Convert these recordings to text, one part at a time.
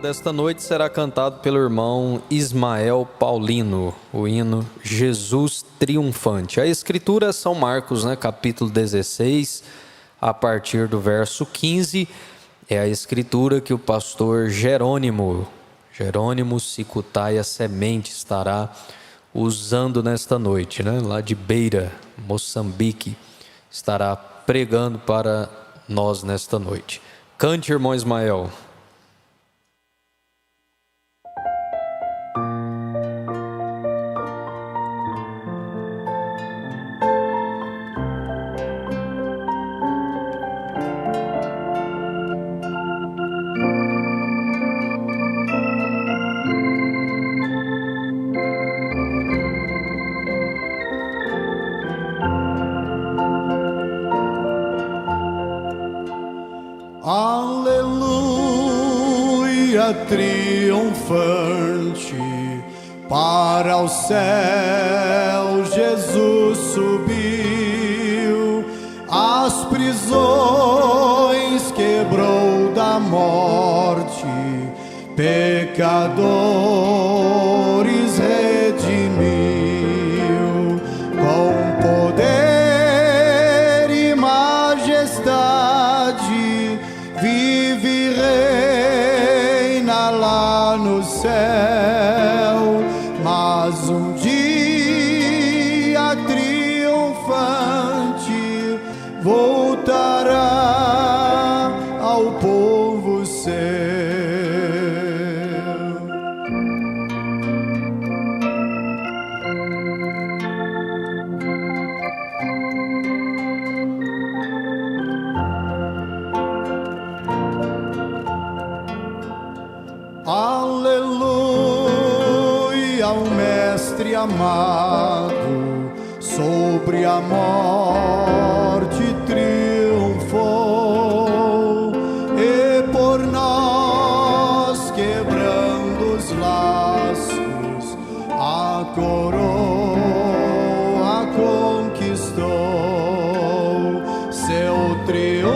desta noite será cantado pelo irmão Ismael Paulino, o hino Jesus Triunfante. A escritura é São Marcos, capítulo 16, a partir do verso 15, é a escritura que o pastor Jerônimo Sicutaia Semente estará usando nesta noite, lá de Beira, Moçambique, estará pregando para nós nesta noite. Cante, irmão Ismael. Aleluia, triunfante, para o céu Jesus subiu, as prisões quebrou da morte, pecadores redimiu, com poder e majestade, vive e reina lá no céu, mas um dia triunfante voltará ao povo seu. Aleluia, o Mestre amado, sobre a morte triunfou, e por nós quebrando os laços, a coroa conquistou. Seu triunfo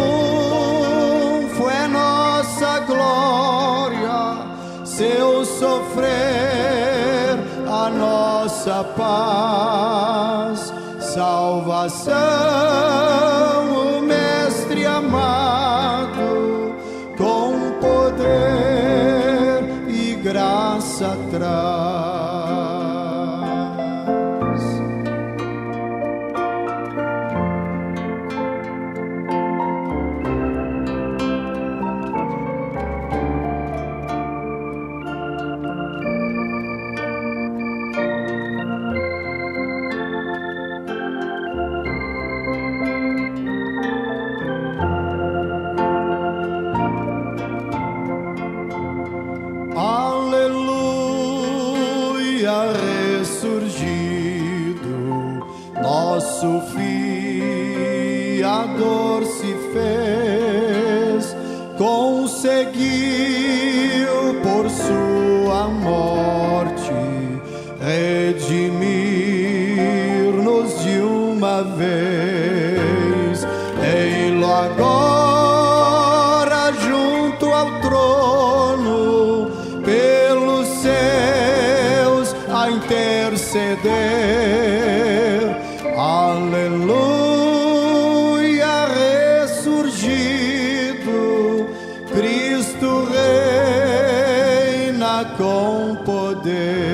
é nossa glória, seu sofrer a nossa paz, salvação o Mestre amado, com poder e graça traz. Aleluia, ressurgido, nosso fiador se fez, conseguiu por sua morte redimir-nos de uma vez. Ei-lo agora junto ao trono, pelos seus a interceder. Aleluia, ressurgido, Cristo reina com poder.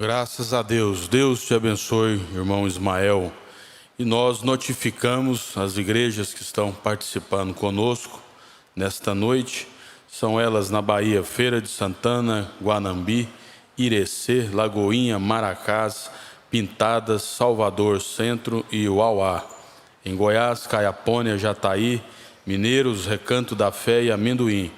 Graças a Deus. Deus te abençoe, irmão Ismael. E nós notificamos as igrejas que estão participando conosco nesta noite. São elas na Bahia, Feira de Santana, Guanambi, Irecê, Lagoinha, Maracás, Pintadas, Salvador Centro e Uauá. Em Goiás, Caiapônia, Jataí, Mineiros, Recanto da Fé e Amendoim.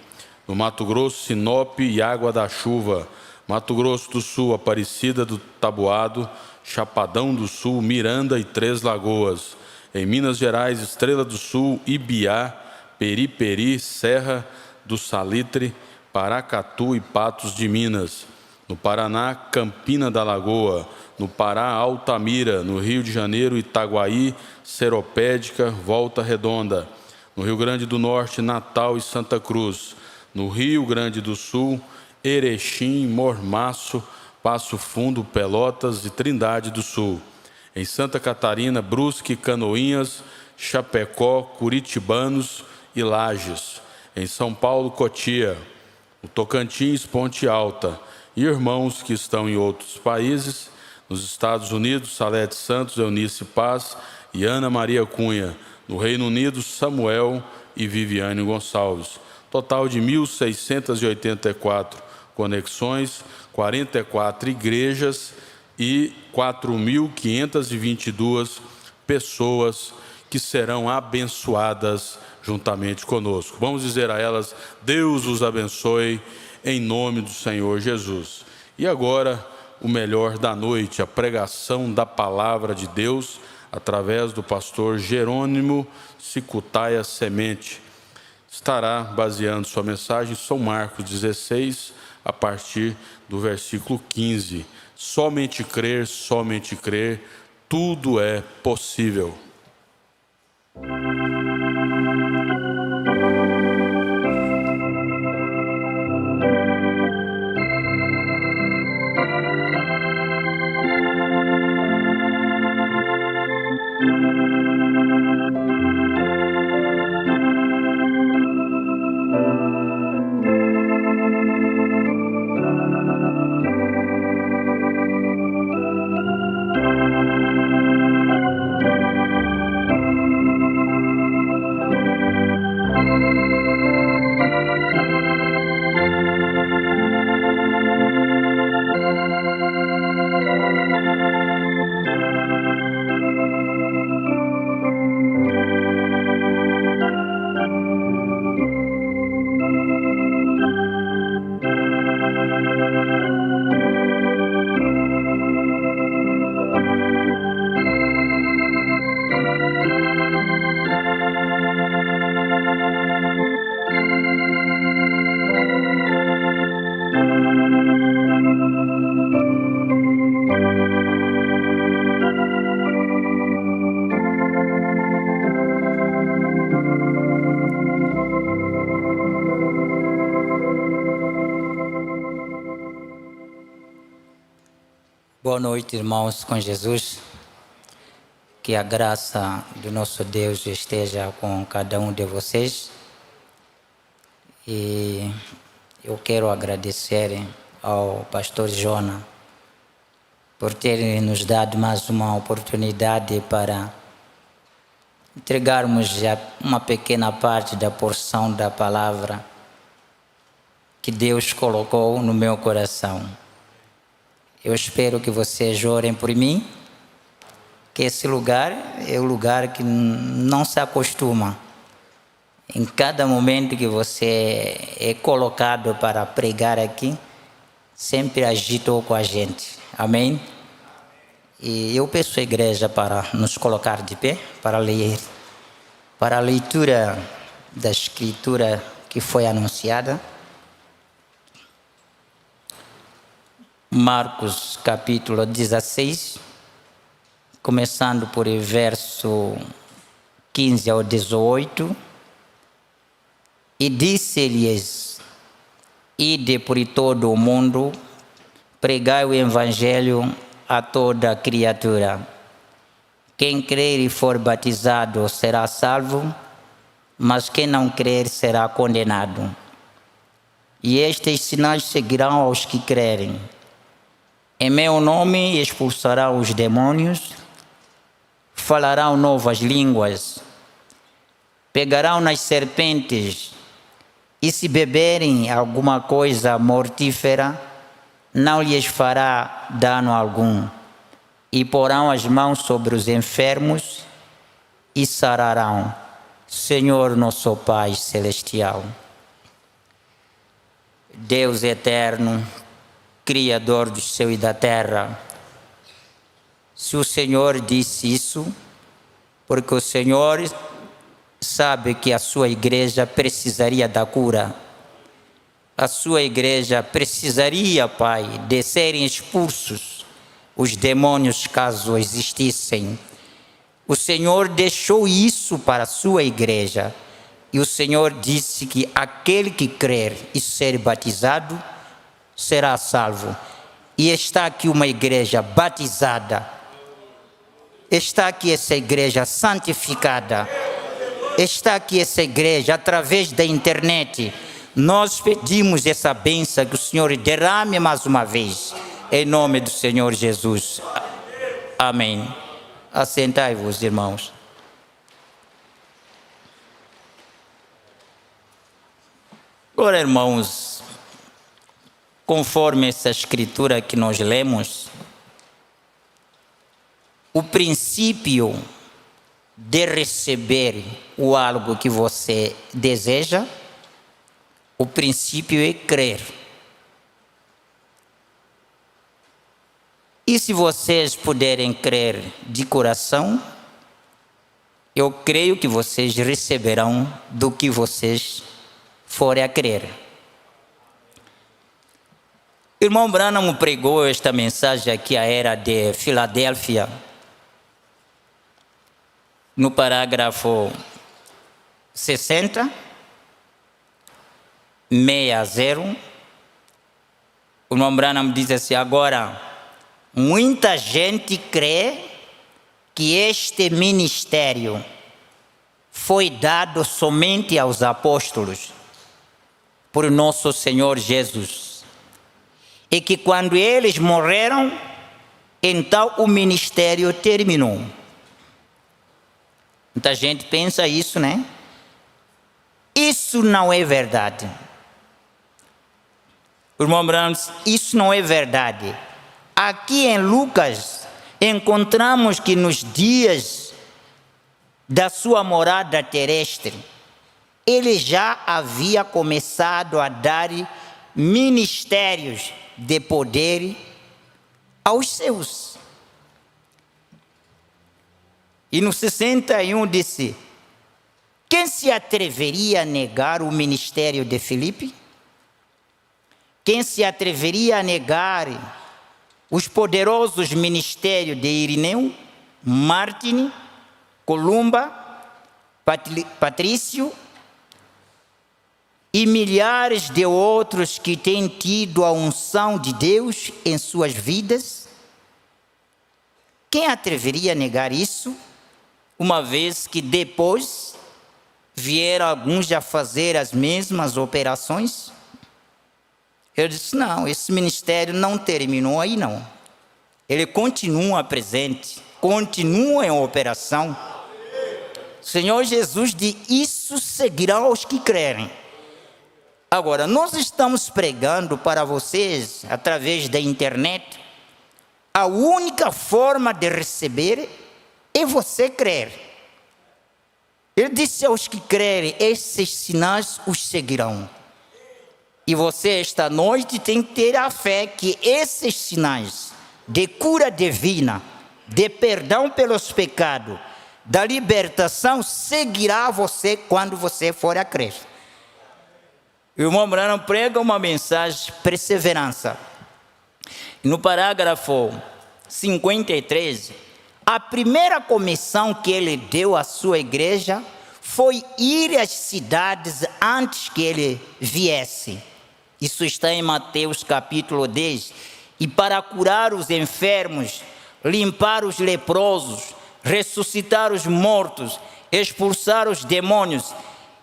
No Mato Grosso, Sinop e Água da Chuva. Mato Grosso do Sul, Aparecida do Taboado, Chapadão do Sul, Miranda e Três Lagoas. Em Minas Gerais, Estrela do Sul, Ibiá, Periperi, Serra do Salitre, Paracatu e Patos de Minas. no Paraná, Campina da Lagoa, no Pará, Altamira, no Rio de Janeiro, Itaguaí, Seropédica, Volta Redonda, no Rio Grande do Norte, Natal e Santa Cruz, no Rio Grande do Sul, Erechim, Mormaço, Passo Fundo, Pelotas e Trindade do Sul, em Santa Catarina, Brusque, Canoinhas, Chapecó, Curitibanos e Lages, em São Paulo, Cotia, no Tocantins, Ponte Alta, e irmãos que estão em outros países, nos Estados Unidos, Salete Santos, Eunice Paz e Ana Maria Cunha, no Reino Unido, Samuel e Viviane Gonçalves. Total de 1.684 conexões, 44 igrejas e 4.522 pessoas que serão abençoadas juntamente conosco. Vamos dizer a elas: Deus os abençoe em nome do Senhor Jesus. E agora, o melhor da noite, a pregação da palavra de Deus através do pastor Jerônimo Sicutaia Semente. Estará baseando sua mensagem em São Marcos 16, a partir do versículo 15. Somente crer, tudo é possível. Boa noite, irmãos com Jesus. Que a graça do nosso Deus esteja com cada um de vocês. E eu quero agradecer ao pastor Jona por ter nos dado mais uma oportunidade para entregarmos já uma pequena parte da porção da palavra que Deus colocou no meu coração. Eu espero que vocês orem por mim, que esse lugar é um lugar que não se acostuma. Em cada momento que você é colocado para pregar aqui, sempre agitou com a gente. Amém? E eu peço à igreja para nos colocar de pé, para ler, para a leitura da escritura que foi anunciada. Marcos capítulo 16, começando por verso 15 ao 18. E disse-lhes: ide por todo o mundo, pregai o evangelho a toda criatura. Quem crer e for batizado será salvo, mas quem não crer será condenado. E estes sinais seguirão aos que crerem. Em meu nome expulsarão os demônios, falarão novas línguas, pegarão nas serpentes, e se beberem alguma coisa mortífera, não lhes fará dano algum, e porão as mãos sobre os enfermos e sararão. Senhor nosso Pai Celestial, Deus eterno, Criador do céu e da terra, se o Senhor disse isso, porque o Senhor sabe que a sua igreja precisaria da cura. a sua igreja precisaria, Pai, de serem expulsos os demônios caso existissem. O Senhor deixou isso para a sua igreja. E o Senhor disse que aquele que crer e ser batizado será salvo. E está aqui uma igreja batizada. Está aqui essa igreja santificada. Está aqui essa igreja através da internet. Nós pedimos essa bênção que o Senhor derrame mais uma vez. Em nome do Senhor Jesus. Amém. Assentai-vos, irmãos. Agora, irmãos, conforme essa escritura que nós lemos, o princípio de receber o algo que você deseja, o princípio é crer. E se vocês puderem crer de coração, eu creio que vocês receberão do que vocês forem a crer. O irmão Branham pregou esta mensagem aqui à era de Filadélfia, no parágrafo 60, 60. O irmão Branham diz assim: agora, muita gente crê que este ministério foi dado somente aos apóstolos por nosso Senhor Jesus, e que quando eles morreram, então o ministério terminou. Muita gente pensa isso, né? Isso não é verdade. Irmão Branham, isso não é verdade. Aqui em Lucas, encontramos que nos dias da sua morada terrestre, ele já havia começado a dar ministérios de poder aos seus. E no 61 disse: quem se atreveria a negar o ministério de Filipe? Quem se atreveria a negar os poderosos ministérios de Irineu, Martini, Columba, Patrício e milhares de outros que têm tido a unção de Deus em suas vidas? Quem atreveria a negar isso, uma vez que depois vieram alguns a fazer as mesmas operações? Eu disse: não, esse ministério não terminou aí não. Ele continua presente, continua em operação. O Senhor Jesus diz: isso seguirá aos que crerem. Agora, nós estamos pregando para vocês, através da internet, a única forma de receber é você crer. Ele disse aos que crerem: esses sinais os seguirão. E você, esta noite, tem que ter a fé que esses sinais de cura divina, de perdão pelos pecados, da libertação, seguirá você quando você for a crer. O irmão Branham prega uma mensagem: perseverança. No parágrafo 53, a primeira comissão que ele deu à sua igreja foi ir às cidades antes que ele viesse. Isso está em Mateus capítulo 10. E para curar os enfermos, limpar os leprosos, ressuscitar os mortos, expulsar os demônios.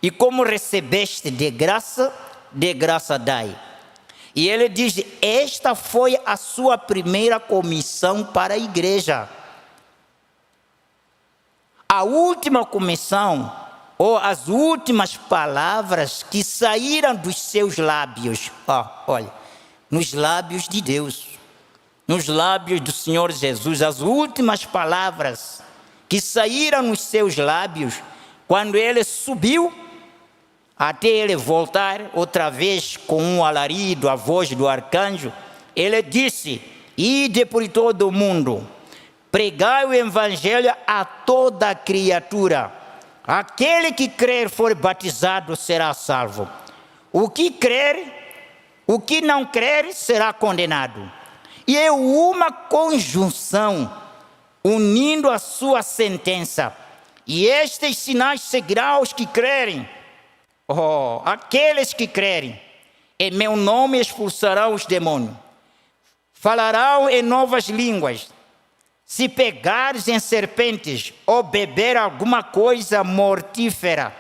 E como recebeste de graça dai. E ele diz: esta foi a sua primeira comissão para a igreja. A última comissão, ou as últimas palavras que saíram dos seus lábios, olha, nos lábios de Deus, nos lábios do Senhor Jesus, as últimas palavras que saíram nos seus lábios, quando ele subiu, até ele voltar outra vez com um alarido, a voz do arcanjo, ele disse: ide por todo o mundo, pregai o evangelho a toda criatura. Aquele que crer for batizado será salvo. O que crer O que não crer será condenado. E é uma conjunção unindo a sua sentença. E estes sinais seguirão os que crerem. Aqueles que crerem. Em meu nome expulsarão os demônios. Falarão em novas línguas. Se pegares em serpentes ou beber alguma coisa mortífera,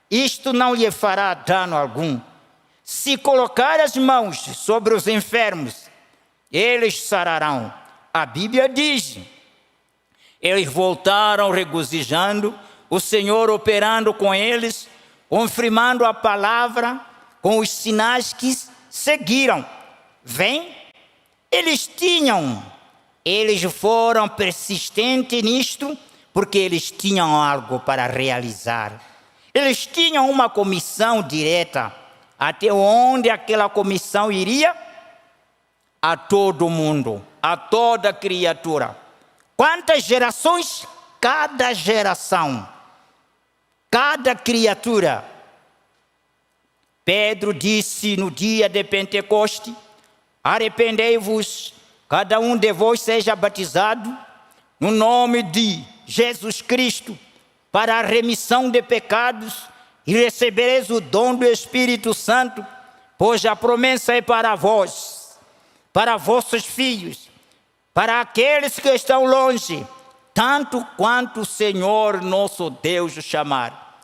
isto não lhe fará dano algum. Se colocar as mãos sobre os enfermos, eles sararão. A Bíblia diz: eles voltaram regozijando, o Senhor operando com eles, confirmando a palavra com os sinais que seguiram. Vem, eles foram persistentes nisto, porque eles tinham algo para realizar. Eles tinham uma comissão direta. Até onde aquela comissão iria? A todo mundo, a toda criatura. Quantas gerações? Cada geração, cada criatura. Pedro disse no dia de Pentecoste: arrependei-vos, cada um de vós seja batizado no nome de Jesus Cristo para a remissão de pecados e recebereis o dom do Espírito Santo, pois a promessa é para vós, para vossos filhos, para aqueles que estão longe, tanto quanto o Senhor nosso Deus o chamar.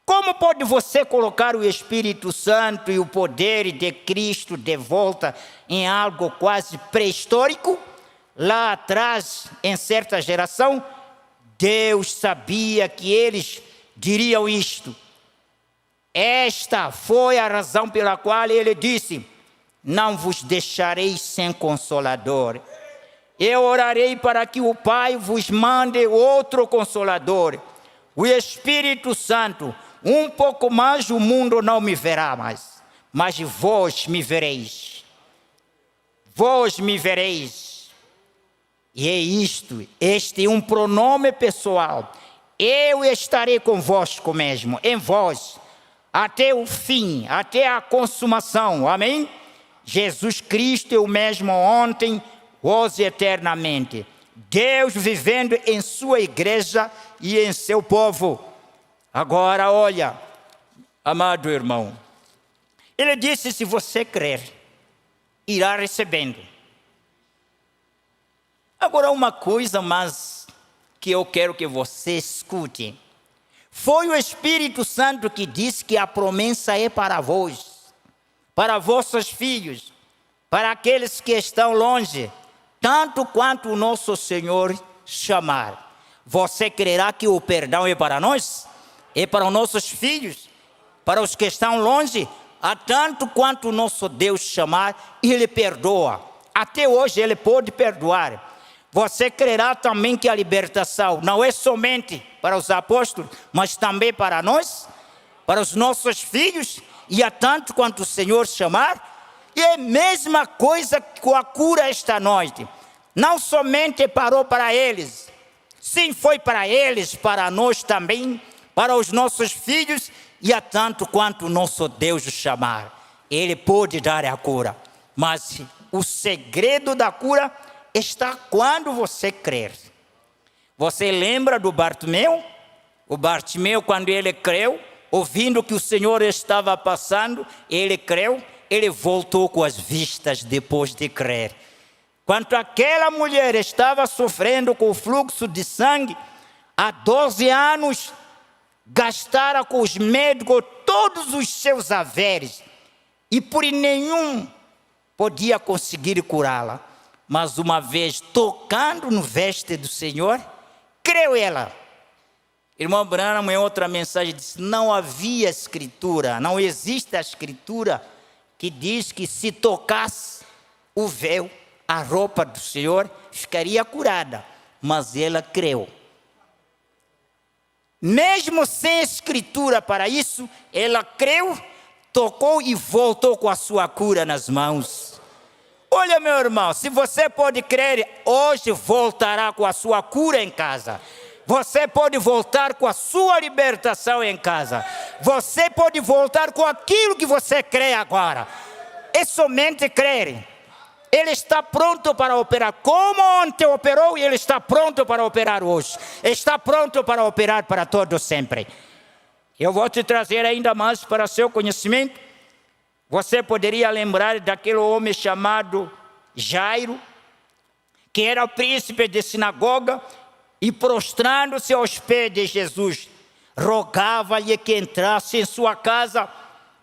Como pode você colocar o Espírito Santo e o poder de Cristo de volta em algo quase pré-histórico? Lá atrás, em certa geração, Deus sabia que eles diriam isto. Esta foi a razão pela qual ele disse: não vos deixarei sem consolador. Eu orarei para que o Pai vos mande outro consolador, o Espírito Santo. Um pouco mais o mundo não me verá mais, mas vós me vereis. Vós me vereis. E é isto, este é um pronome pessoal. Eu estarei convosco mesmo, em vós, até o fim, até a consumação. Amém? Jesus Cristo é o mesmo ontem, hoje e eternamente. Deus vivendo em sua igreja e em seu povo. Agora olha, amado irmão, ele disse: se você crer, irá recebendo. Agora uma coisa mais que eu quero que você escute. Foi o Espírito Santo que disse que a promessa é para vós, para vossos filhos, para aqueles que estão longe, tanto quanto o nosso Senhor chamar. Você crerá que o perdão é para nós? É para os nossos filhos, para os que estão longe, a tanto quanto o nosso Deus chamar, Ele perdoa. Até hoje Ele pode perdoar. Você crerá também que a libertação não é somente para os apóstolos, mas também para nós, para os nossos filhos, e a tanto quanto o Senhor chamar. E é a mesma coisa com a cura esta noite. Não somente parou para eles, sim, foi para eles, para nós também, para os nossos filhos, e a tanto quanto o nosso Deus o chamar. Ele pode dar a cura, mas o segredo da cura está quando você crer. Você lembra do Bartimeu? O Bartimeu, quando ele creu, ouvindo que o Senhor estava passando, ele creu, ele voltou com as vistas depois de crer. Quando aquela mulher estava sofrendo com o fluxo de sangue, há 12 anos, gastara com os médicos todos os seus haveres e por nenhum podia conseguir curá-la. Mas uma vez tocando no veste do Senhor, creu ela. Irmão Branham, em outra mensagem, disse: não havia escritura, não existe a escritura que diz que se tocasse o véu, a roupa do Senhor, ficaria curada. Mas ela creu. Mesmo sem escritura para isso, ela creu, tocou e voltou com a sua cura nas mãos. Olha, meu irmão, se você pode crer, hoje voltará com a sua cura em casa. Você pode voltar com a sua libertação em casa. Você pode voltar com aquilo que você crê agora. é somente crer. Ele está pronto para operar. Como ontem operou, Ele está pronto para operar hoje. Está pronto para operar para todo sempre. Eu vou te trazer ainda mais para seu conhecimento. Você poderia lembrar daquele homem chamado Jairo, que era o príncipe de sinagoga, e prostrando-se aos pés de Jesus, rogava-lhe que entrasse em sua casa,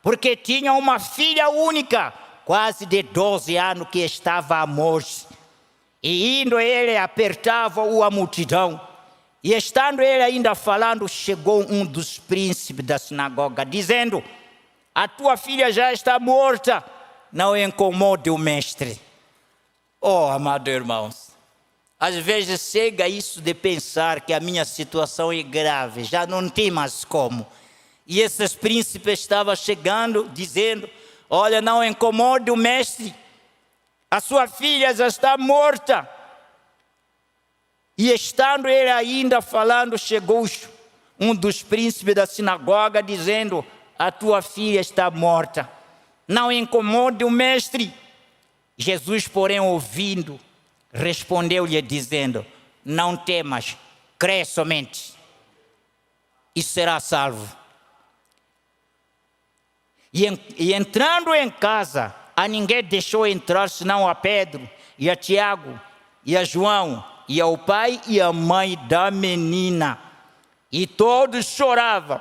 porque tinha uma filha única, quase de 12 anos, que estava à morte. E indo ele, apertava-o a multidão. E estando ele ainda falando, chegou um dos príncipes da sinagoga, dizendo: a tua filha já está morta, não incomode o mestre. Oh, amados irmãos, às vezes chega isso de pensar que a minha situação é grave, já não tem mais como. E esses príncipes estavam chegando, dizendo: olha, não incomode o mestre, a sua filha já está morta. E estando ele ainda falando, chegou um dos príncipes da sinagoga, dizendo: a tua filha está morta, não incomode o mestre. Jesus, porém, ouvindo, respondeu-lhe dizendo: não temas, crê somente, e será salvo. E entrando em casa, a ninguém deixou entrar, senão a Pedro, e a Tiago, e a João, e ao pai e a mãe da menina. E todos choravam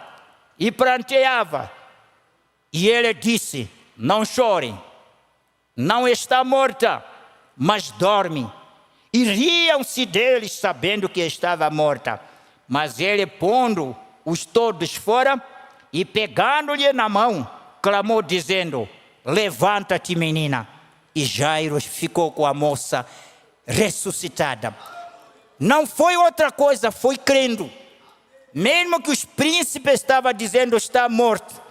e pranteavam. E ele disse: não chorem, não está morta, mas dorme. E riam-se deles, sabendo que estava morta. Mas ele, pondo-os todos fora, e pegando-lhe na mão, clamou dizendo: levanta-te, menina. E Jairo ficou com a moça ressuscitada. Não foi outra coisa, foi crendo. Mesmo que os príncipes estavam dizendo está morto,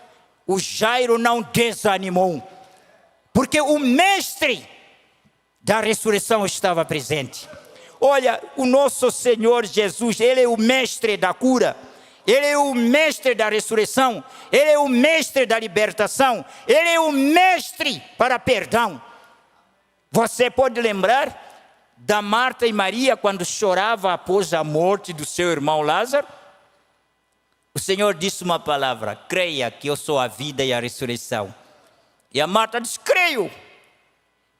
o Jairo não desanimou, porque o mestre da ressurreição estava presente. Olha, o nosso Senhor Jesus, Ele é o mestre da cura, Ele é o mestre da ressurreição, Ele é o mestre da libertação, Ele é o mestre para perdão. Você pode lembrar da Marta e Maria quando chorava após a morte do seu irmão Lázaro? O Senhor disse uma palavra: creia que eu sou a vida e a ressurreição. E a Marta disse: creio,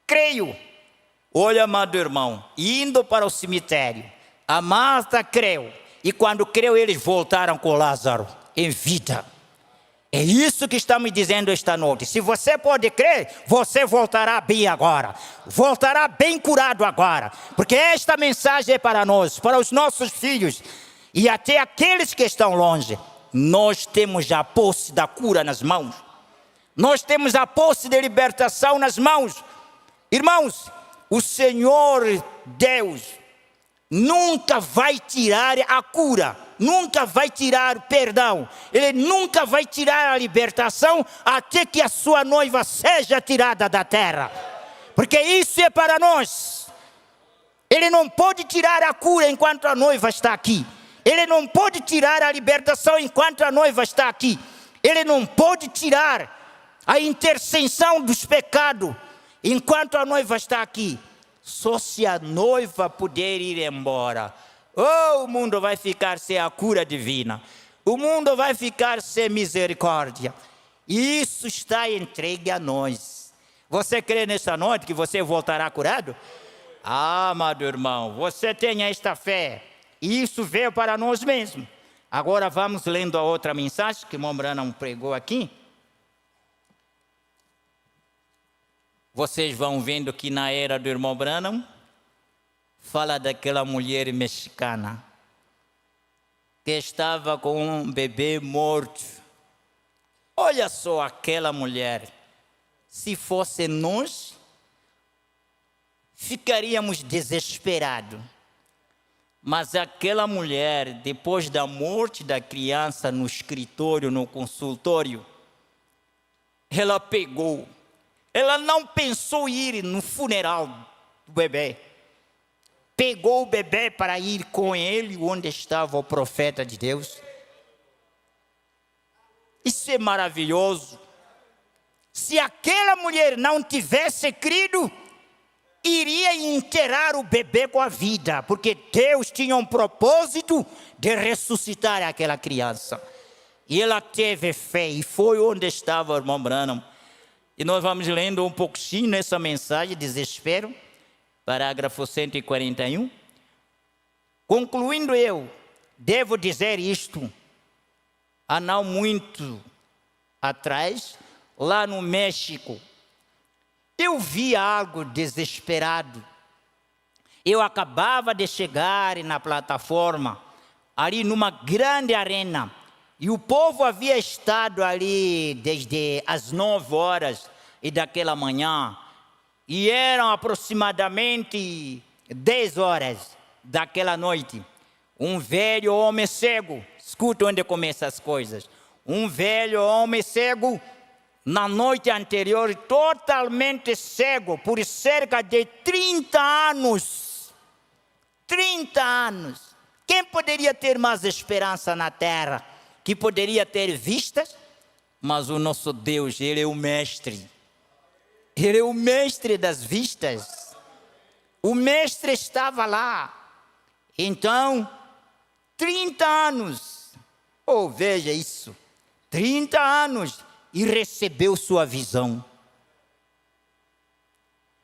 creio. Olha, amado irmão, indo para o cemitério, a Marta creu, e quando creu, eles voltaram com Lázaro em vida. É isso que estamos dizendo esta noite. Se você pode crer, você voltará bem agora, voltará bem curado agora, porque esta mensagem é para nós, para os nossos filhos e até aqueles que estão longe. Nós temos a posse da cura nas mãos, nós temos a posse de libertação nas mãos. Irmãos, o Senhor Deus nunca vai tirar a cura, nunca vai tirar o perdão, Ele nunca vai tirar a libertação até que a sua noiva seja tirada da terra, porque isso é para nós. Ele não pode tirar a cura enquanto a noiva está aqui, Ele não pode tirar a libertação enquanto a noiva está aqui, Ele não pode tirar a intercessão dos pecados enquanto a noiva está aqui. Só se a noiva puder ir embora, o mundo vai ficar sem a cura divina, o mundo vai ficar sem misericórdia. E isso está entregue a nós. Você crê nesta noite que você voltará curado? Ah, amado irmão, você tenha esta fé. E isso veio para nós mesmos. Agora vamos lendo a outra mensagem que o irmão Branham pregou aqui. Vocês vão vendo que na era do irmão Branham, fala daquela mulher mexicana que estava com um bebê morto. Olha só aquela mulher. Se fosse nós, ficaríamos desesperados. Mas aquela mulher, depois da morte da criança no escritório, no consultório, ela pegou. Ela não pensou em ir no funeral do bebê. Pegou o bebê para ir com ele onde estava o profeta de Deus. Isso é maravilhoso. Se aquela mulher não tivesse crido, iria enterrar o bebê com a vida, porque Deus tinha um propósito de ressuscitar aquela criança. E ela teve fé, e foi onde estava o irmão Branham. E nós vamos lendo um pouquinho nessa mensagem, desespero, parágrafo 141. Concluindo, eu devo dizer isto: há não muito atrás, lá no México, eu vi algo desesperado. Eu acabava de chegar na plataforma, ali numa grande arena, e o povo havia estado ali desde as 9 horas e daquela manhã, e eram aproximadamente 10 horas daquela noite. Um velho homem cego, escuta onde começam as coisas. Um velho homem cego, na noite anterior, totalmente cego, por cerca de 30 anos. 30 anos. Quem poderia ter mais esperança na terra? Que poderia ter vistas? Mas o nosso Deus, Ele é o mestre. Ele é o mestre das vistas. O mestre estava lá. Então, 30 anos. Oh, veja isso. 30 anos. E recebeu sua visão.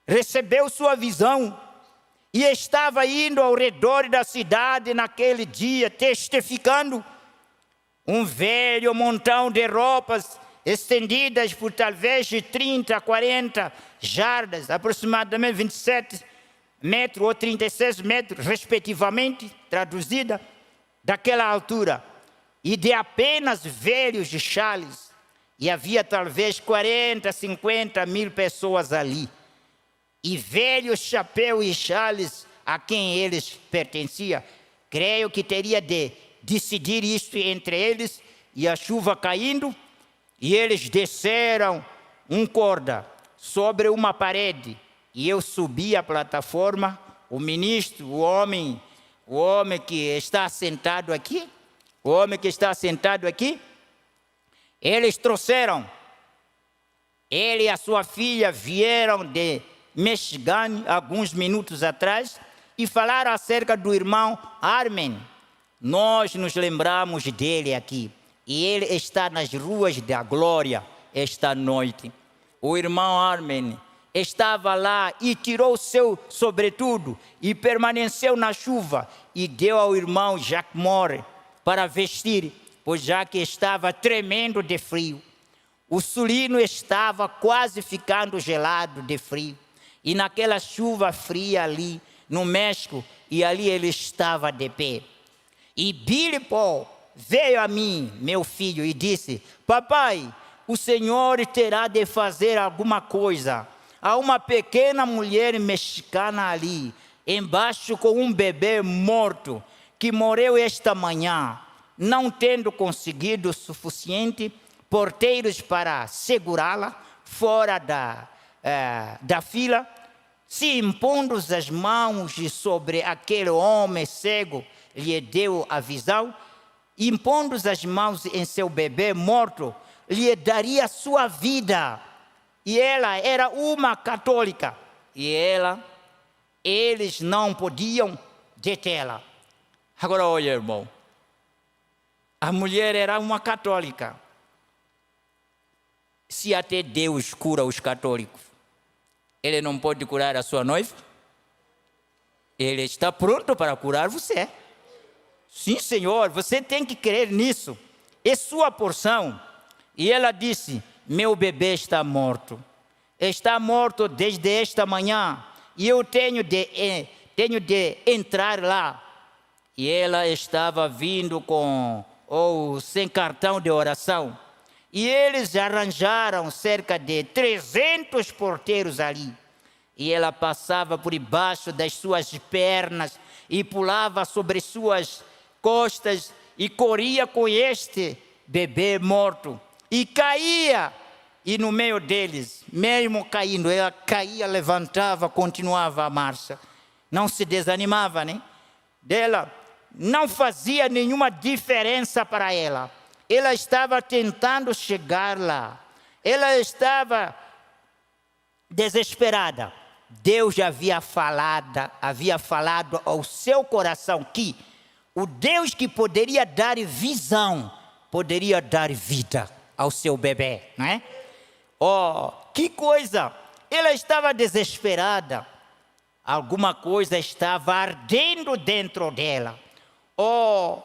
Recebeu sua visão. E estava indo ao redor da cidade naquele dia, testificando. Um velho montão de roupas estendidas por talvez de 30 a 40 jardas, aproximadamente 27 metros ou 36 metros, respectivamente, traduzida, daquela altura. E de apenas velhos de chales. E havia talvez 40, 50 mil pessoas ali. E velhos chapéus e chales a quem eles pertenciam. Creio que teria de decidir isto entre eles, e a chuva caindo, e eles desceram um corda sobre uma parede, e eu subi a plataforma, o ministro, o homem que está sentado aqui, eles trouxeram, ele e a sua filha vieram de Michigan alguns minutos atrás, e falaram acerca do irmão Armin. Nós nos lembramos dele aqui. E ele está nas ruas da glória esta noite. O irmão Armin estava lá e tirou seu sobretudo e permaneceu na chuva e deu ao irmão Jacques Moore para vestir, pois já que estava tremendo de frio. O sulino estava quase ficando gelado de frio. E naquela chuva fria ali no México, e ali ele estava de pé. E Billy Paul veio a mim, meu filho, e disse: papai, o senhor terá de fazer alguma coisa. Há uma pequena mulher mexicana ali, embaixo com um bebê morto, que morreu esta manhã, não tendo conseguido o suficiente porteiros para segurá-la fora da fila, se impondo as mãos sobre aquele homem cego, lhe deu a visão, impondo as mãos em seu bebê morto, lhe daria sua vida. E ela era uma católica. E eles não podiam detê-la. Agora olha, irmão. A mulher era uma católica. Se até Deus cura os católicos, Ele não pode curar a sua noiva? Ele está pronto para curar você. Sim, Senhor, você tem que crer nisso. É sua porção. E ela disse: meu bebê está morto. Está morto desde esta manhã. E eu tenho de entrar lá. E ela estava vindo sem cartão de oração. E eles arranjaram cerca de 300 porteiros ali. E ela passava por debaixo das suas pernas e pulava sobre suas costas e corria com este bebê morto. E caía. E no meio deles, mesmo caindo, ela caía, levantava, continuava a marcha. Não se desanimava, né? Dela não fazia nenhuma diferença para ela. Ela estava tentando chegar lá. ela estava desesperada. Deus havia falado ao seu coração que o Deus que poderia dar visão, poderia dar vida ao seu bebê, não é? Oh, que coisa! Ela estava desesperada. Alguma coisa estava ardendo dentro dela. Oh,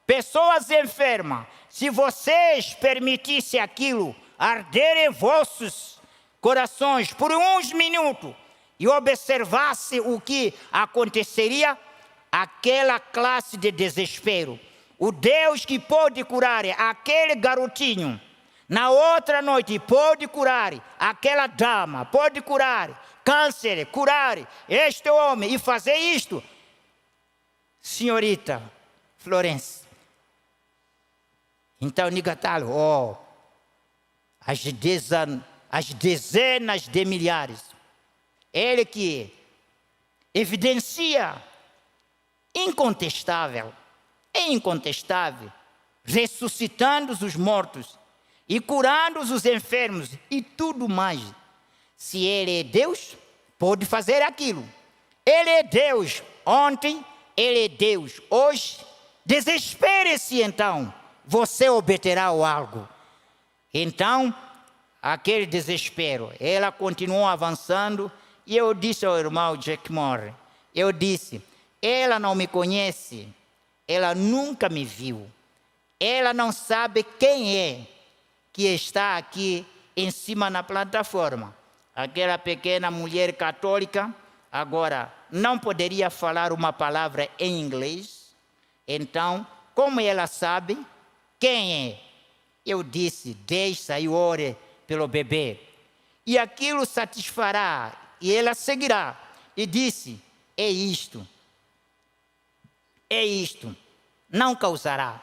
pessoas enfermas, se vocês permitissem aquilo arder em vossos corações por uns minutos e observasse o que aconteceria, aquela classe de desespero. O Deus que pode curar aquele garotinho, na outra noite pode curar aquela dama, pode curar câncer, curar este homem e fazer isto. Senhorita Florence, então Nigatalo, as dezenas de milhares, ele que evidencia incontestável, ressuscitando os mortos e curando os enfermos e tudo mais. Se ele é Deus, pode fazer aquilo. Ele é Deus ontem, ele é Deus hoje. Desespere-se então, você obterá algo. Então, aquele desespero, ela continuou avançando e eu disse ao irmão Jack Moore, eu disse, ela não me conhece, ela nunca me viu, ela não sabe quem é que está aqui em cima na plataforma. Aquela pequena mulher católica, agora não poderia falar uma palavra em inglês. Então, como ela sabe quem é? Eu disse, deixa e ore pelo bebê. E aquilo satisfará, e ela seguirá. E disse, é isto, não causará.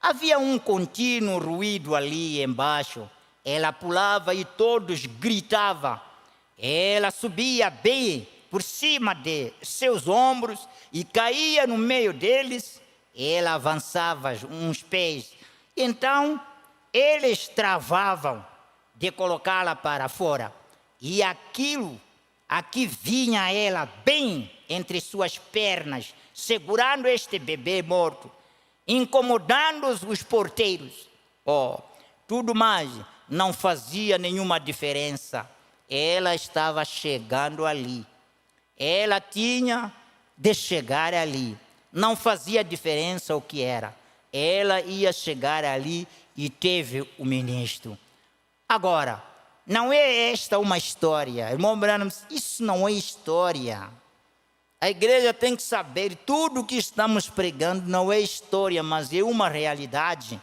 Havia um contínuo ruído ali embaixo. Ela pulava e todos gritavam. Ela subia bem por cima de seus ombros e caía no meio deles. Ela avançava uns pés. Então, eles travavam de colocá-la para fora. E aqui vinha ela bem entre suas pernas, segurando este bebê morto, incomodando os porteiros. Tudo mais não fazia nenhuma diferença. Ela estava chegando ali. Ela tinha de chegar ali. Não fazia diferença o que era. Ela ia chegar ali e teve o ministro. Agora, não é esta uma história. Irmão Branham, isso não é história. A igreja tem que saber, tudo que estamos pregando não é história, mas é uma realidade.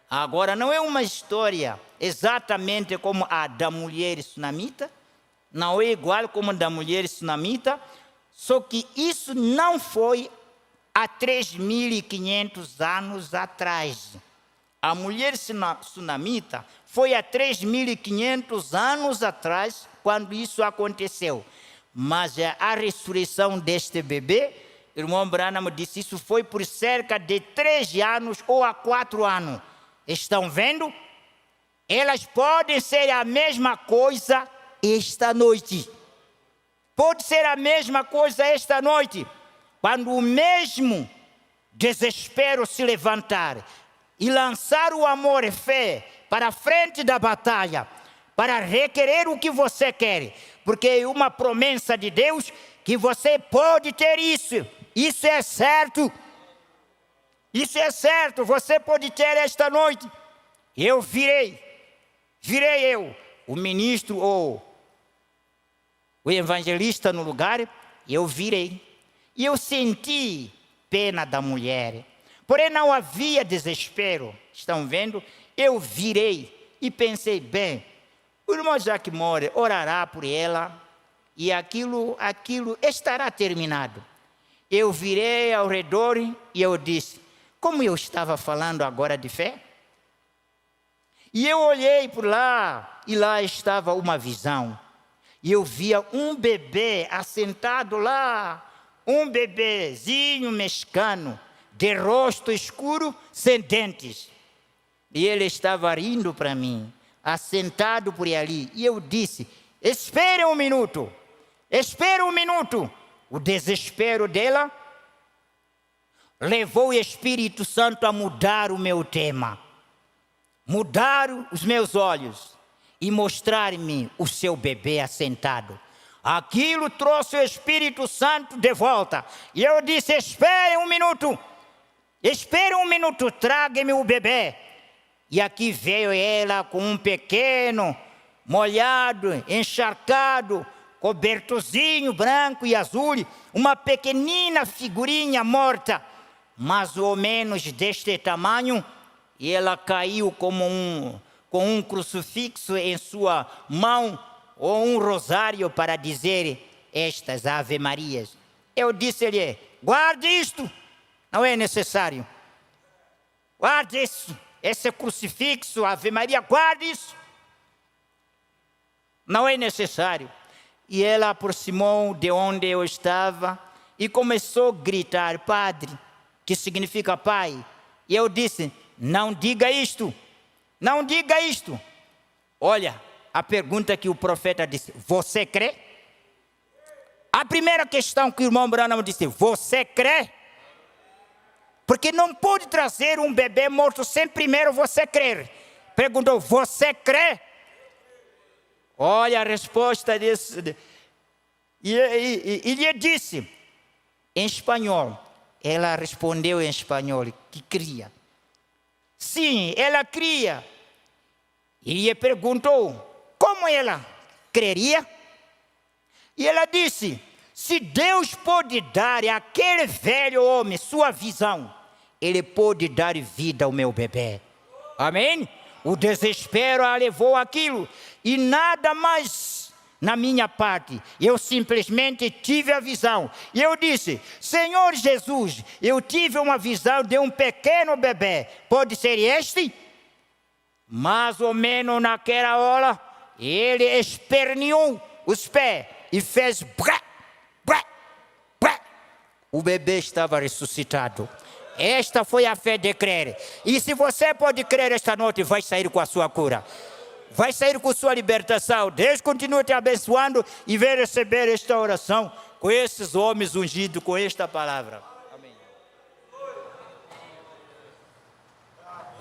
Agora, não é uma história exatamente como a da mulher sunamita, não é igual como a da mulher sunamita, só que isso não foi há 3.500 anos atrás. A mulher sunamita foi há 3.500 anos atrás quando isso aconteceu. Mas a ressurreição deste bebê, irmão Branham disse, isso foi por cerca de 3 anos ou há 4 anos. Estão vendo? Elas podem ser a mesma coisa esta noite. Pode ser a mesma coisa esta noite. Quando o mesmo desespero se levantar e lançar o amor e fé para a frente da batalha, para requerer o que você quer, porque é uma promessa de Deus que você pode ter isso. Isso é certo. Isso é certo, você pode ter esta noite. Eu virei eu, o ministro ou o evangelista no lugar, eu virei. E eu senti pena da mulher. Porém não havia desespero. Estão vendo? Eu virei e pensei, bem, o irmão Jack Moore orará por ela e aquilo estará terminado. Eu virei ao redor e eu disse, como eu estava falando agora de fé? E eu olhei por lá e lá estava uma visão. E eu via um bebê assentado lá, um bebezinho mexicano, de rosto escuro, sem dentes. E ele estava rindo para mim. assentado por ali. E eu disse: espere um minuto, espere um minuto. O desespero dela levou o Espírito Santo a mudar o meu tema, mudar os meus olhos e mostrar-me o seu bebê assentado. Aquilo trouxe o Espírito Santo de volta. E eu disse: espere um minuto, traga-me o bebê. E aqui veio ela com um pequeno, molhado, encharcado, cobertorzinho branco e azul, uma pequenina figurinha morta, mais ou menos deste tamanho, e ela caiu com um crucifixo em sua mão, ou um rosário para dizer estas Ave Marias. Eu disse-lhe: guarde isto, não é necessário. Guarde isso, esse crucifixo, Ave Maria, guarde isso. Não é necessário. E ela aproximou de onde eu estava e começou a gritar: padre, que significa pai. E eu disse: não diga isto, não diga isto. Olha, a pergunta que o profeta disse: você crê? A primeira questão que o irmão Branham disse: você crê? Porque não pode trazer um bebê morto sem primeiro você crer. Perguntou: você crê? Olha a resposta desse. E ele disse em espanhol. Ela respondeu em espanhol que cria. Sim, ela cria. E ele perguntou: como ela creria? E ela disse: se Deus pode dar àquele velho homem sua visão, Ele pode dar vida ao meu bebê. Amém? O desespero a levou aquilo. E nada mais na minha parte. Eu simplesmente tive a visão. E eu disse: Senhor Jesus, eu tive uma visão de um pequeno bebê. Pode ser este? Mais ou menos naquela hora, ele esperneou os pés e fez brá, brá, brá. O bebê estava ressuscitado. Esta foi a fé de crer. E se você pode crer esta noite, vai sair com a sua cura. Vai sair com sua libertação. Deus continua te abençoando e vai receber esta oração com esses homens ungidos com esta palavra. Amém.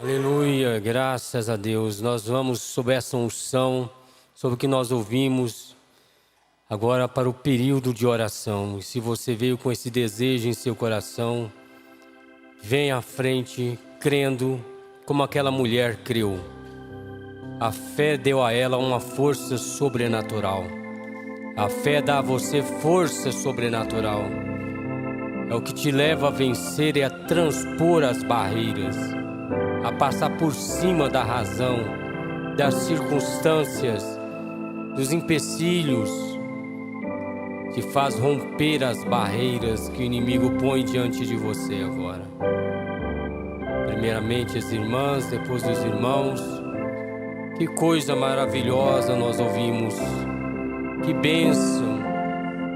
Aleluia, graças a Deus. Nós vamos sob essa unção, sobre o que nós ouvimos, agora para o período de oração. E se você veio com esse desejo em seu coração, vem à frente, crendo como aquela mulher creu. A fé deu a ela uma força sobrenatural. A fé dá a você força sobrenatural. É o que te leva a vencer e a transpor as barreiras, a passar por cima da razão, das circunstâncias, dos empecilhos. Te faz romper as barreiras que o inimigo põe diante de você agora. Primeiramente as irmãs, depois os irmãos. Que coisa maravilhosa nós ouvimos. Que bênção,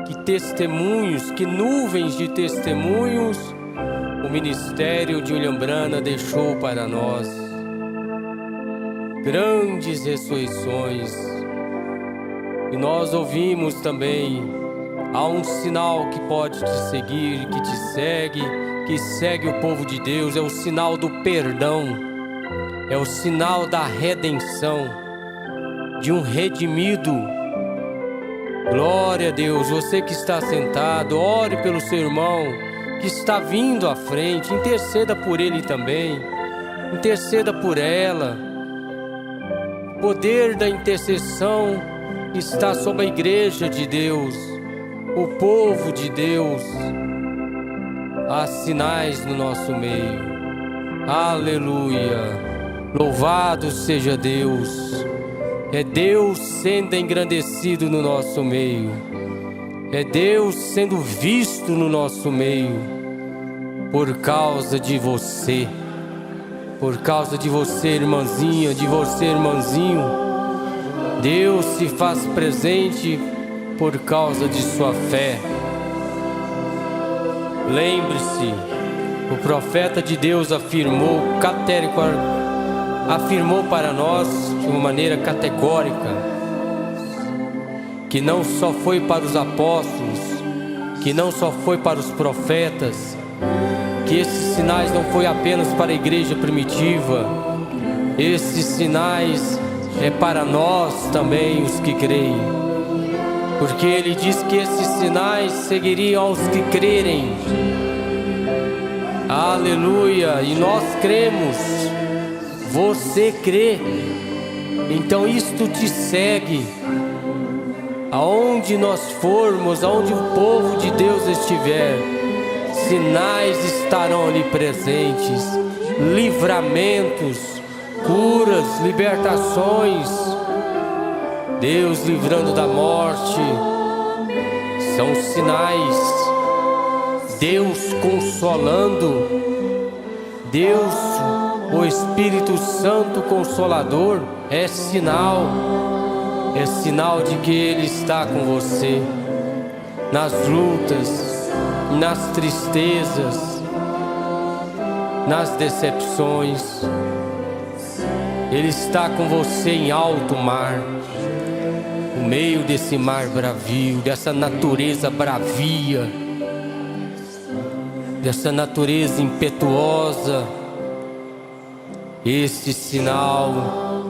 que testemunhos, que nuvens de testemunhos o ministério de William Branham deixou para nós. Grandes ressurreições. E nós ouvimos também, há um sinal que pode te seguir, que te segue, que segue o povo de Deus, é o sinal do perdão. É o sinal da redenção, de um redimido. Glória a Deus. Você que está sentado, ore pelo seu irmão que está vindo à frente. Interceda por ele também. Interceda por ela. O poder da intercessão está sobre a igreja de Deus, o povo de Deus. Há sinais no nosso meio. Aleluia. Louvado seja Deus. É Deus sendo engrandecido no nosso meio. É Deus sendo visto no nosso meio. Por causa de você. Por causa de você, irmãzinha, de você, irmãzinho. Deus se faz presente por causa de sua fé. afirmou para nós de uma maneira categórica que não só foi para os apóstolos, que não só foi para os profetas, que esses sinais não foi apenas para a igreja primitiva, esses sinais é para nós também, os que creem, porque ele diz que esses sinais seguiriam aos que crerem. Aleluia! E nós cremos. Você crê, então isto te segue. Aonde nós formos, aonde o povo de Deus estiver, sinais estarão ali presentes, livramentos, curas, libertações, Deus livrando da morte, são sinais, Deus consolando, Deus, o Espírito Santo Consolador, é sinal de que Ele está com você, nas lutas, nas tristezas, nas decepções, Ele está com você em alto mar, no meio desse mar bravio, dessa natureza bravia, dessa natureza impetuosa. Este sinal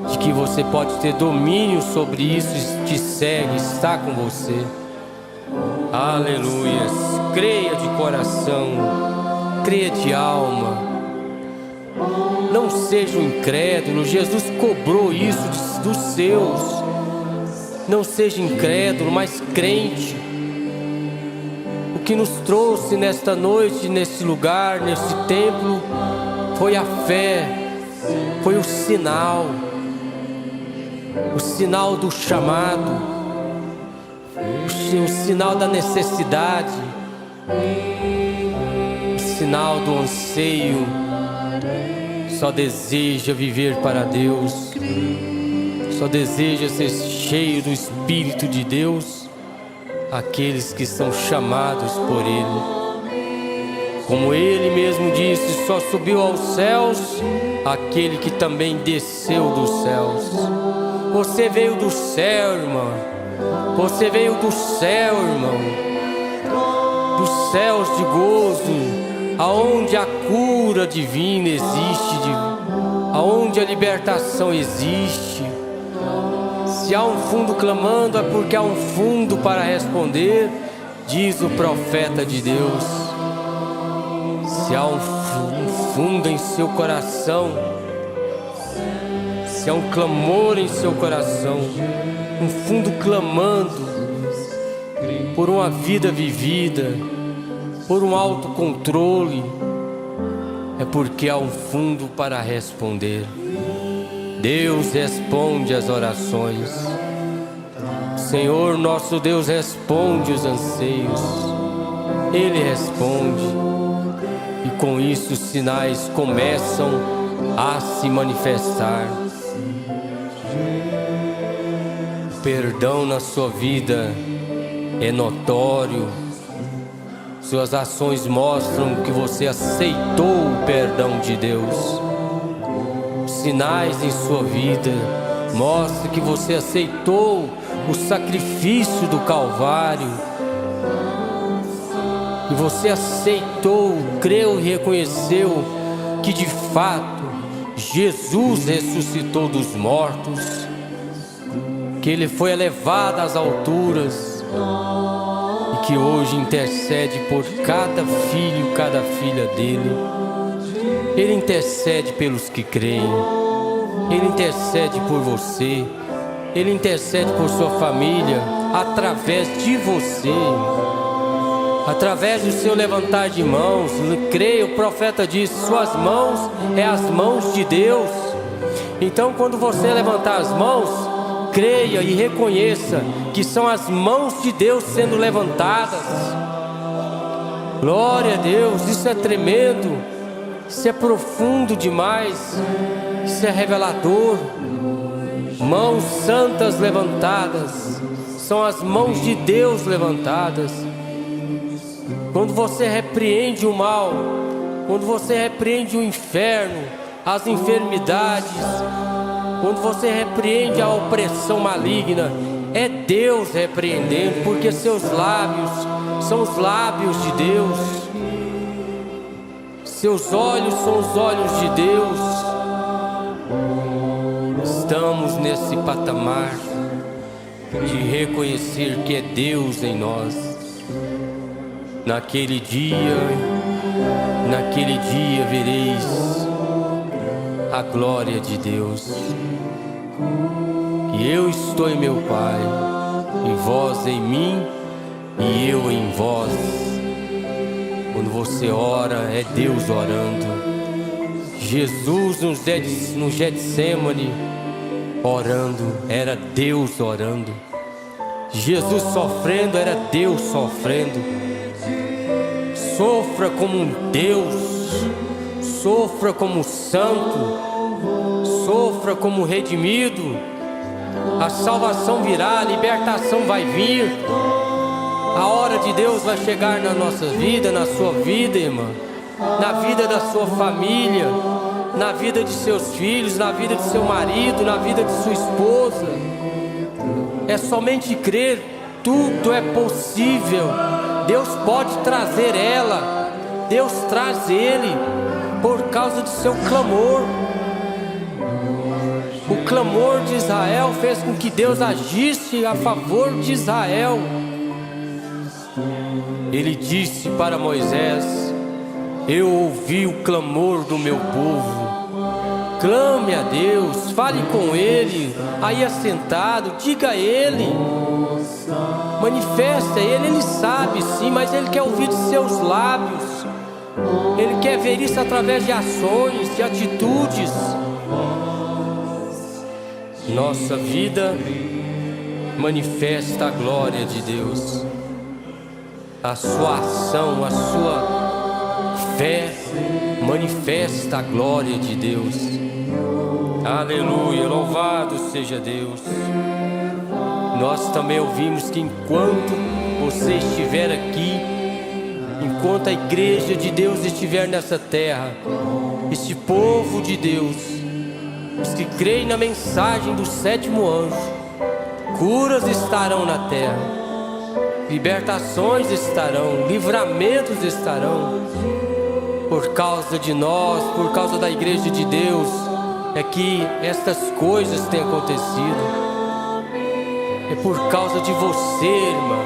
de que você pode ter domínio sobre isso te segue, está com você. Aleluia. Creia de coração, creia de alma. Não seja um incrédulo, Jesus cobrou isso dos seus. Não seja incrédulo, mas crente. O que nos trouxe nesta noite, nesse lugar, nesse templo, foi a fé, foi o sinal do chamado, o sinal da necessidade, o sinal do anseio. Só deseja viver para Deus, só deseja ser cheio do Espírito de Deus, aqueles que são chamados por Ele. Como Ele mesmo disse, só subiu aos céus aquele que também desceu dos céus. Você veio do céu, irmão. Você veio do céu, irmão. Dos céus de gozo, aonde a cura divina existe, aonde a libertação existe. Se há um fundo clamando, é porque há um fundo para responder, diz o profeta de Deus. Se há um fundo em seu coração, se há um clamor em seu coração, um fundo clamando por uma vida vivida, por um autocontrole, é porque há um fundo para responder. Deus responde às orações. Senhor nosso Deus responde os anseios. Ele responde. E com isso os sinais começam a se manifestar. O perdão na sua vida é notório. Suas ações mostram que você aceitou o perdão de Deus. Os sinais em sua vida mostram que você aceitou o sacrifício do Calvário. E você aceitou, creu e reconheceu que de fato Jesus ressuscitou dos mortos, que Ele foi elevado às alturas e que hoje intercede por cada filho, cada filha dele. Ele intercede pelos que creem, Ele intercede por você, Ele intercede por sua família, através de você, através do seu levantar de mãos. Creia, o profeta diz, suas mãos é as mãos de Deus. Então quando você levantar as mãos, creia e reconheça que são as mãos de Deus sendo levantadas. Glória a Deus, isso é tremendo, isso é profundo demais, isso é revelador. Mãos santas levantadas, são as mãos de Deus levantadas. Quando você repreende o mal, quando você repreende o inferno, as enfermidades, quando você repreende a opressão maligna, é Deus repreendendo, porque seus lábios são os lábios de Deus, seus olhos são os olhos de Deus. Estamos nesse patamar de reconhecer que é Deus em nós. Naquele dia vereis a glória de Deus. E eu estou em meu Pai, e vós em mim, e eu em vós. Quando você ora, é Deus orando. Jesus no Getsemane orando, era Deus orando. Jesus sofrendo, era Deus sofrendo. Sofra como um Deus, sofra como santo, sofra como redimido. A salvação virá, a libertação vai vir. A hora de Deus vai chegar na nossa vida, na sua vida, irmã, na vida da sua família, na vida de seus filhos, na vida de seu marido, na vida de sua esposa. É somente crer, tudo é possível. Deus pode trazer ela, Deus traz ele, por causa do seu clamor. O clamor de Israel fez com que Deus agisse a favor de Israel. Ele disse para Moisés: eu ouvi o clamor do meu povo. Clame a Deus, fale com Ele, aí assentado, diga a Ele, manifeste a Ele. Ele sabe sim, mas Ele quer ouvir de seus lábios. Ele quer ver isso através de ações, de atitudes. Nossa vida manifesta a glória de Deus. A sua ação, a sua fé manifesta a glória de Deus. Aleluia, louvado seja Deus. Nós também ouvimos que enquanto você estiver aqui, enquanto a igreja de Deus estiver nessa terra, este povo de Deus, os que creem na mensagem do sétimo anjo, curas estarão na terra, libertações estarão, livramentos estarão. Por causa de nós, por causa da igreja de Deus, é que estas coisas têm acontecido. É por causa de você, irmã.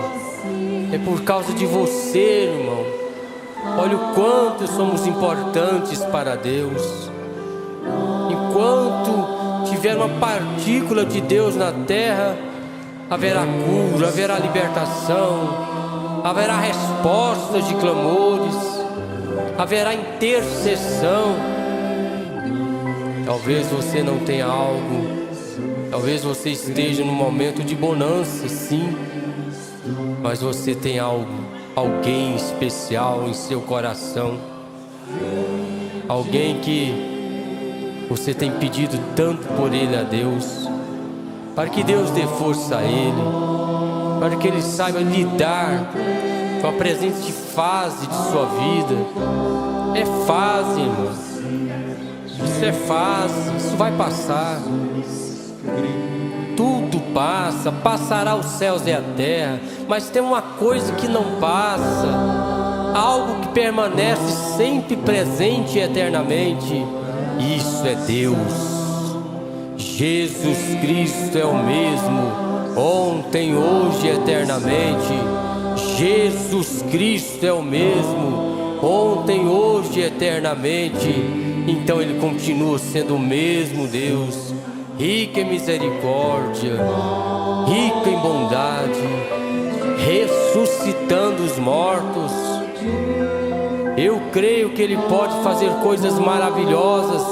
É por causa de você, irmão. Olha o quanto somos importantes para Deus. Enquanto tiver uma partícula de Deus na terra, haverá cura, haverá libertação, haverá respostas de clamores, haverá intercessão. Talvez você não tenha algo, talvez você esteja num momento de bonança, sim, mas você tem algo, alguém especial em seu coração, alguém que você tem pedido tanto por ele a Deus, para que Deus dê força a ele, para que ele saiba lidar com a presente fase de sua vida. É fase, irmão. Isso é fase, isso vai passar. Tudo passa, passará os céus e a terra, mas tem uma coisa que não passa, algo que permanece sempre presente eternamente. Isso é Deus. Jesus Cristo é o mesmo, ontem, hoje e eternamente. Jesus Cristo é o mesmo, ontem, hoje e eternamente. Então Ele continua sendo o mesmo Deus, rico em misericórdia, rico em bondade, ressuscitando os mortos. Eu creio que Ele pode fazer coisas maravilhosas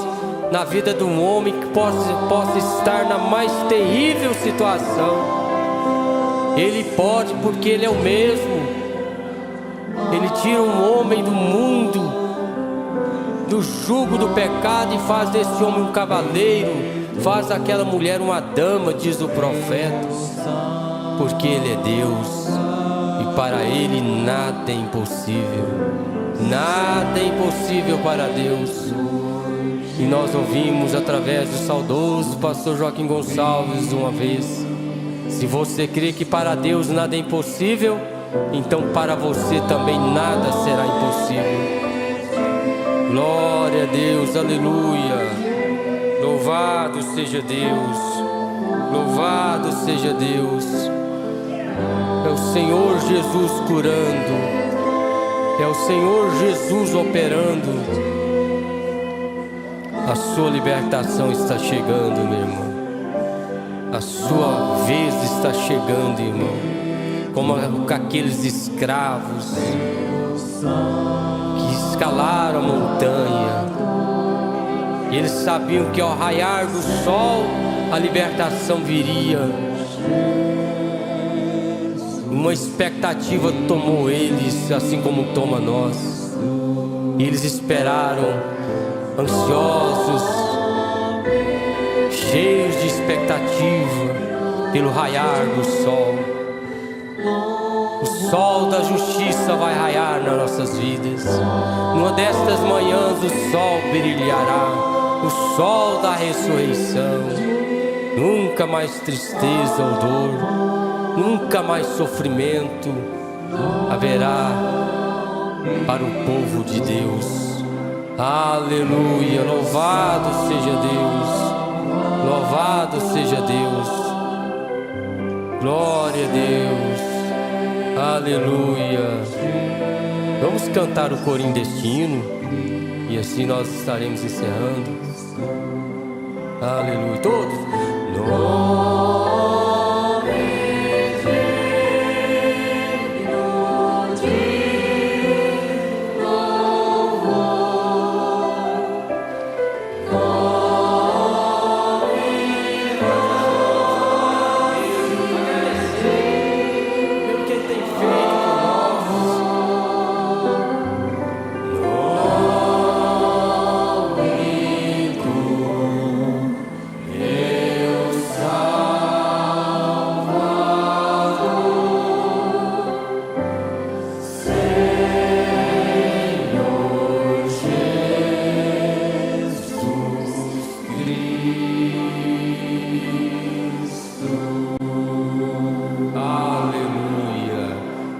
na vida de um homem que possa estar na mais terrível situação. Ele pode, porque Ele é o mesmo. Ele tira um homem do mundo, do jugo do pecado, e faz desse homem um cavaleiro, faz aquela mulher uma dama, diz o profeta, porque Ele é Deus e para Ele nada é impossível. Nada é impossível para Deus. E nós ouvimos através do saudoso pastor Joaquim Gonçalves uma vez: se você crê que para Deus nada é impossível, então para você também nada será impossível. Glória a Deus, aleluia. Louvado seja Deus, louvado seja Deus. É o Senhor Jesus curando, é o Senhor Jesus operando. A sua libertação está chegando, meu irmão. A sua vez está chegando, irmão. Como aqueles escravos que escalaram a montanha. E eles sabiam que ao raiar do sol a libertação viria. Uma expectativa tomou eles, assim como toma nós. E eles esperaram, ansiosos, cheios de expectativa pelo raiar do sol. O sol da justiça vai raiar nas nossas vidas. Numa destas manhãs o sol brilhará, o sol da ressurreição. Nunca mais tristeza ou dor, nunca mais sofrimento haverá para o povo de Deus. Aleluia, louvado seja Deus, louvado seja Deus, glória a Deus, aleluia. Vamos cantar o corinho deste hino e assim nós estaremos encerrando. Aleluia, todos.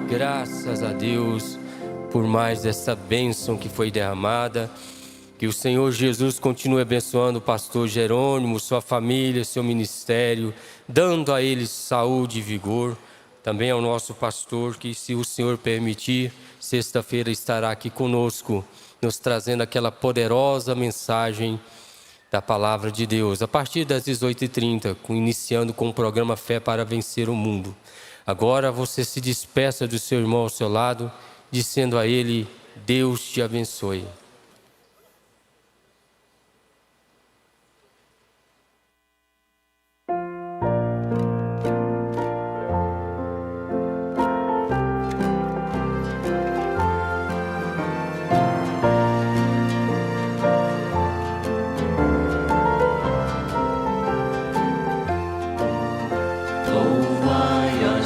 Graças a Deus por mais essa bênção que foi derramada. Que o Senhor Jesus continue abençoando o pastor Jerônimo, sua família, seu ministério, dando a eles saúde e vigor. Também ao nosso pastor, que, se o Senhor permitir, sexta-feira estará aqui conosco, nos trazendo aquela poderosa mensagem da Palavra de Deus, a partir das 18h30, iniciando com o programa Fé para Vencer o Mundo. Agora você se despeça do seu irmão ao seu lado, dizendo a ele: Deus te abençoe.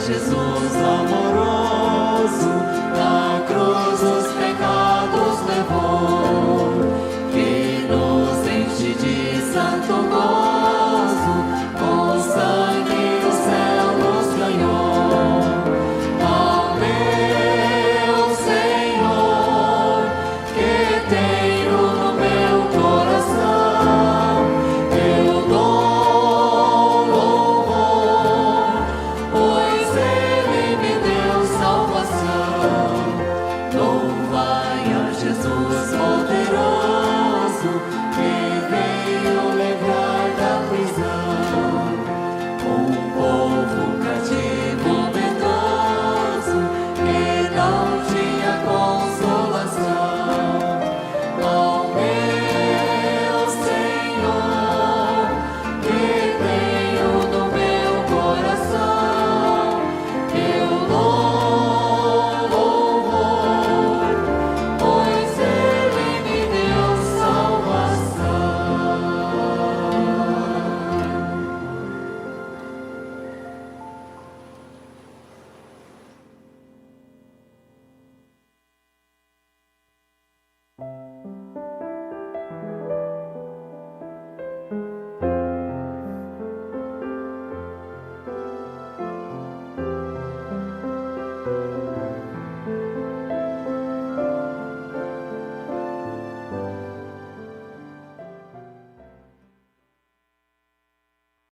Jesus amoroso.